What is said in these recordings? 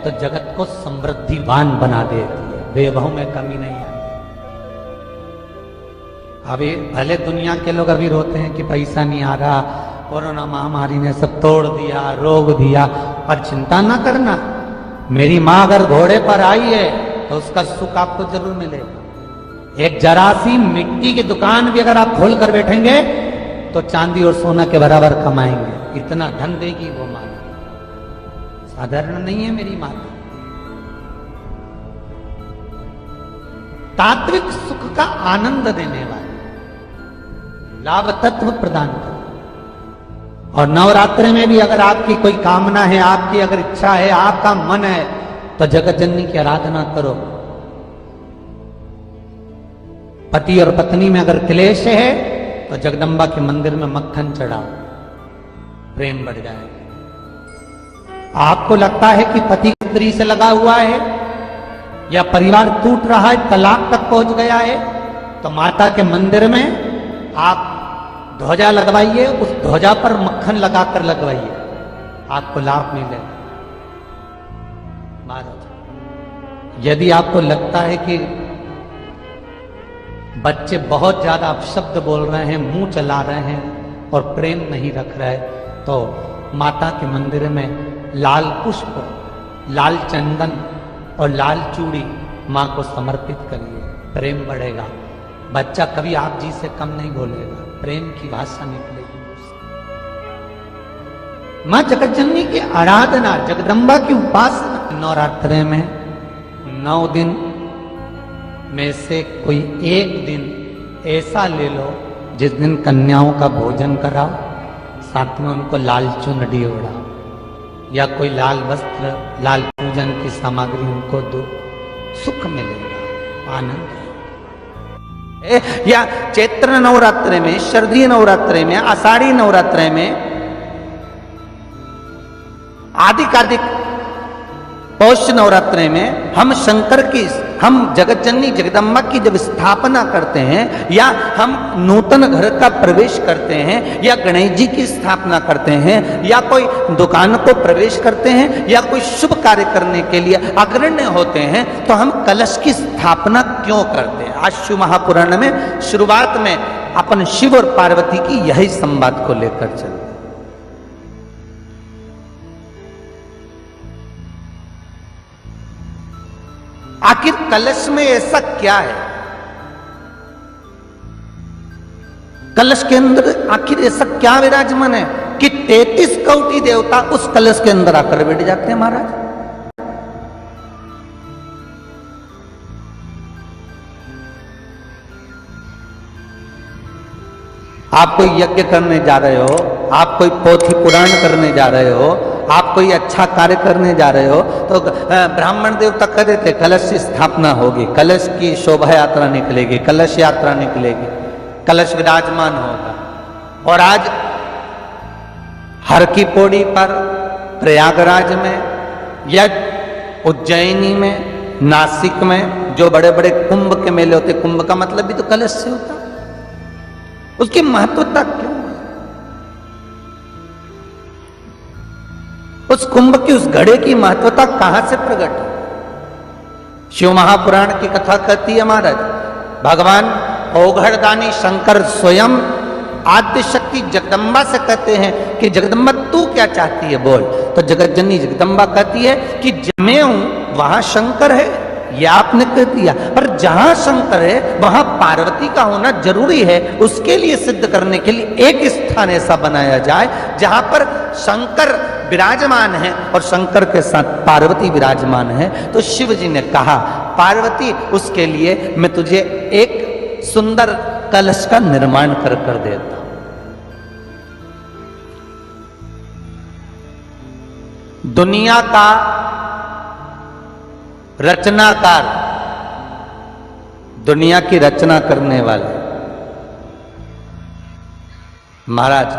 तो जगत को समृद्धिवान बना देती है, वैभव में कमी नहीं आती। अभी भले दुनिया के लोग अभी रोते हैं कि पैसा नहीं आ रहा, कोरोना महामारी ने सब तोड़ दिया, रोग दिया, पर चिंता ना करना, मेरी माँ अगर घोड़े पर आई है तो उसका सुख आपको जरूर मिलेगा। एक जरा सी मिट्टी की दुकान भी अगर आप खोल कर बैठेंगे तो चांदी और सोना के बराबर कमाएंगे, इतना धन देगी वो माँ। साधारण नहीं है मेरी माता। तात्विक सुख का आनंद देने वाली, लाभ तत्व प्रदान कर। और नवरात्रि में भी अगर आपकी कोई कामना है, आपकी अगर इच्छा है, आपका मन है, तो जगत जननी की आराधना करो। पति और पत्नी में अगर क्लेश है तो जगदम्बा के मंदिर में मक्खन चढ़ाओ, प्रेम बढ़ जाएगा। आपको लगता है कि पति स्त्री से लगा हुआ है या परिवार टूट रहा है, तलाक तक पहुंच गया है, तो माता के मंदिर में आप ध्वजा लगवाइए, उस ध्वजा पर मक्खन लगाकर लगवाइए, आपको लाभ मिलेगा। यदि आपको लगता है कि बच्चे बहुत ज्यादा अपशब्द बोल रहे हैं, मुंह चला रहे हैं और प्रेम नहीं रख रहे, तो माता के मंदिर में लाल पुष्प, लाल चंदन और लाल चूड़ी मां को समर्पित करिए, प्रेम बढ़ेगा। बच्चा कभी आप जी से कम नहीं बोलेगा, प्रेम की भाषा निकलेगी। मां जगतजननी की आराधना, जगदम्बा की उपासना। नवरात्रि में 9 दिन में से कोई एक दिन ऐसा ले लो जिस दिन कन्याओं का भोजन कराओ, साथ में उनको लाल चुनरी ओढ़ाओ या कोई लाल वस्त्र, लाल पूजन की सामग्री उनको दो, सुख मिलेगा, आनंद। या चैत्र नवरात्रि में, शरदीय नवरात्रि में, आषाढ़ी नवरात्रि में, आदि कार्तिक पौष नवरात्रि में हम शंकर की, हम जगत जननी जगदम्बा की जब स्थापना करते हैं, या हम नूतन घर का प्रवेश करते हैं, या गणेश जी की स्थापना करते हैं, या कोई दुकान को प्रवेश करते हैं, या कोई शुभ कार्य करने के लिए अग्रण्य होते हैं, तो हम कलश की स्थापना क्यों करते हैं? आज शिव महापुराण में शुरुआत में अपन शिव और पार्वती की यही संवाद को लेकर चलते। आखिर कलश में ऐसा क्या है? कलश के अंदर आखिर ऐसा क्या विराजमान है कि 33 कोटि देवता उस कलश के अंदर आकर बैठ जाते हैं? महाराज, आप कोई यज्ञ करने जा रहे हो, आप कोई पोथी पुराण करने जा रहे हो, आप कोई अच्छा कार्य करने जा रहे हो, तो ब्राह्मण देवता कह देते कलश की स्थापना होगी, कलश की शोभा यात्रा निकलेगी, कलश यात्रा निकलेगी, कलश विराजमान होगा। और आज हर की पौड़ी पर, प्रयागराज में या उज्जैनी में, नासिक में जो बड़े बड़े कुंभ के मेले होते, कुंभ का मतलब भी तो कलश से होता, उसकी महत्वता क्यों है? उस कुंभ की, उस घड़े की महत्वता कहां से प्रकट है? शिव महापुराण की कथा कहती है महाराज, भगवान औघड़दानी शंकर स्वयं आद्य शक्ति जगदम्बा से कहते हैं कि जगदम्बा तू क्या चाहती है बोल। तो जगत जननी जगदम्बा कहती है कि मैं हूं वहां शंकर है, यह आपने कह दिया, पर जहां शंकर है वहां पार्वती का होना जरूरी है। उसके लिए सिद्ध करने के लिए एक स्थान ऐसा बनाया जाए जहां पर शंकर विराजमान है और शंकर के साथ पार्वती विराजमान है। तो शिव जी ने कहा, पार्वती उसके लिए मैं तुझे एक सुंदर कलश का निर्माण कर देता। दुनिया का रचनाकार, दुनिया की रचना करने वाले महाराज,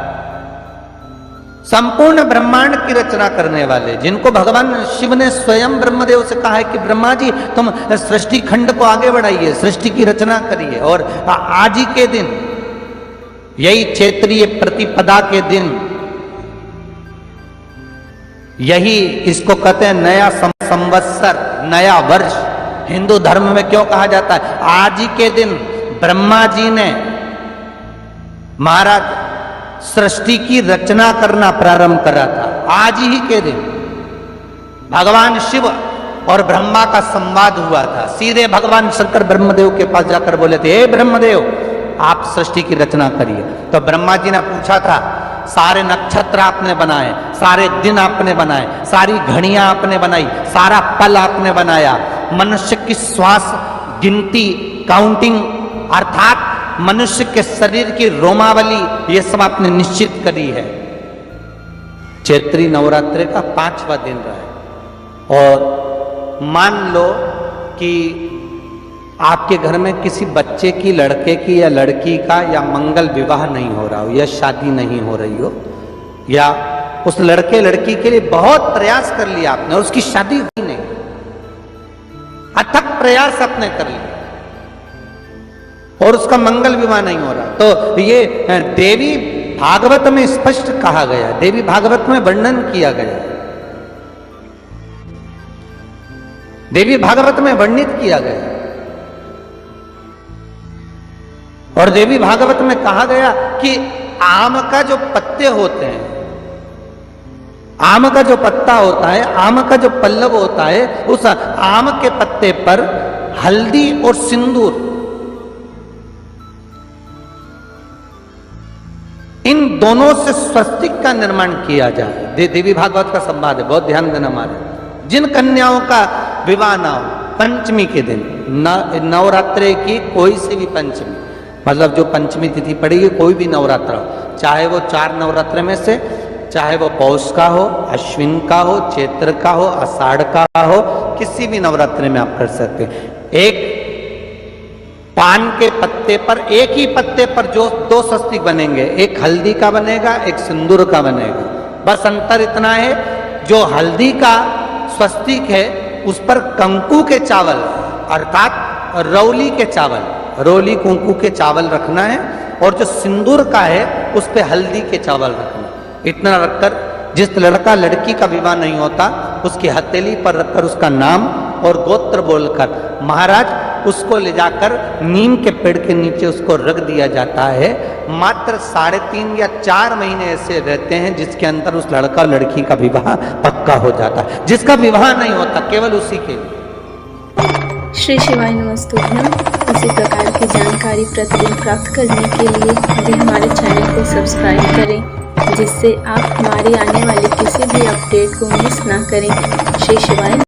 संपूर्ण ब्रह्मांड की रचना करने वाले, जिनको भगवान शिव ने स्वयं ब्रह्मदेव से कहा है कि ब्रह्मा जी तुम सृष्टि खंड को आगे बढ़ाइए, सृष्टि की रचना करिए। और आज ही के दिन, यही क्षेत्रीय प्रतिपदा के दिन, यही इसको कहते हैं नया संवत्सर, नया वर्ष हिंदू धर्म में क्यों कहा जाता है? आज ही के दिन ब्रह्मा जी ने महाराज सृष्टि की रचना करना प्रारंभ करा था। आज ही के दिन भगवान शिव और ब्रह्मा का संवाद हुआ था। सीधे भगवान शंकर ब्रह्मदेव के पास जाकर बोले थे, हे ब्रह्मदेव, आप सृष्टि की रचना करिए। तो ब्रह्मा जी ने पूछा था, सारे नक्षत्र आपने बनाए, सारे दिन आपने बनाए, सारी घड़ियां आपने बनाई, सारा पल आपने बनाया, मनुष्य की श्वास गिनती, काउंटिंग, अर्थात मनुष्य के शरीर की रोमावली, ये सब आपने निश्चित करी है। चैत्री नवरात्रि का 5वां दिन रहा है और मान लो कि आपके घर में किसी बच्चे की, लड़के की या लड़की का या मंगल विवाह नहीं हो रहा हो या शादी नहीं हो रही हो, या उस लड़के लड़की के लिए बहुत प्रयास कर लिया आपने और उसकी शादी हुई नहीं, अथक प्रयास आपने कर लिया और उसका मंगल विवाह नहीं हो रहा, तो ये देवी भागवत में स्पष्ट कहा गया, देवी भागवत में वर्णन किया गया, देवी भागवत में वर्णित किया गया। और देवी भागवत में कहा गया कि आम का जो पत्ते होते हैं, आम का जो पत्ता होता है, आम का जो पल्लव होता है, उस आम के पत्ते पर हल्दी और सिंदूर, इन दोनों से स्वस्तिक का निर्माण किया जाए। देवी भागवत का संवाद है, बहुत ध्यान देना हमारे। जिन कन्याओं का विवाह ना हो पंचमी के दिन, नवरात्रि की कोई सी भी पंचमी, मतलब जो पंचमी तिथि पड़ेगी, कोई भी नवरात्र हो, चाहे वो 4 नवरात्र में से, चाहे वो पौष का हो, अश्विन का हो, चैत्र का हो, आषाढ़ का हो, किसी भी नवरात्रि में आप कर सकते हैं। एक पान के पत्ते पर, एक ही पत्ते पर जो 2 स्वस्तिक बनेंगे, एक हल्दी का बनेगा, एक सिंदूर का बनेगा। बस अंतर इतना है, जो हल्दी का स्वस्तिक है उस पर कंकु के चावल, अर्थात रौली के चावल, रोली कुंकू के चावल रखना है, और जो सिंदूर का है उस पे हल्दी के चावल रखना। इतना रखकर, जिस लड़का लड़की का विवाह नहीं होता उसकी हथेली पर रखकर उसका नाम और गोत्र बोलकर महाराज उसको ले जाकर नीम के पेड़ के नीचे उसको रख दिया जाता है। मात्र 3.5 या 4 महीने ऐसे रहते हैं जिसके अंदर उस लड़का और लड़की का विवाह पक्का हो जाता है। जिसका विवाह नहीं होता केवल उसी के लिए। श्री शिवाय नमस्तुभ्यम। इसी प्रकार की जानकारी प्रतिदिन प्राप्त करने के लिए अभी हमारे चैनल को सब्सक्राइब करें, जिससे आप हमारी आने वाली किसी भी अपडेट को मिस ना करें। श्री शिवाय।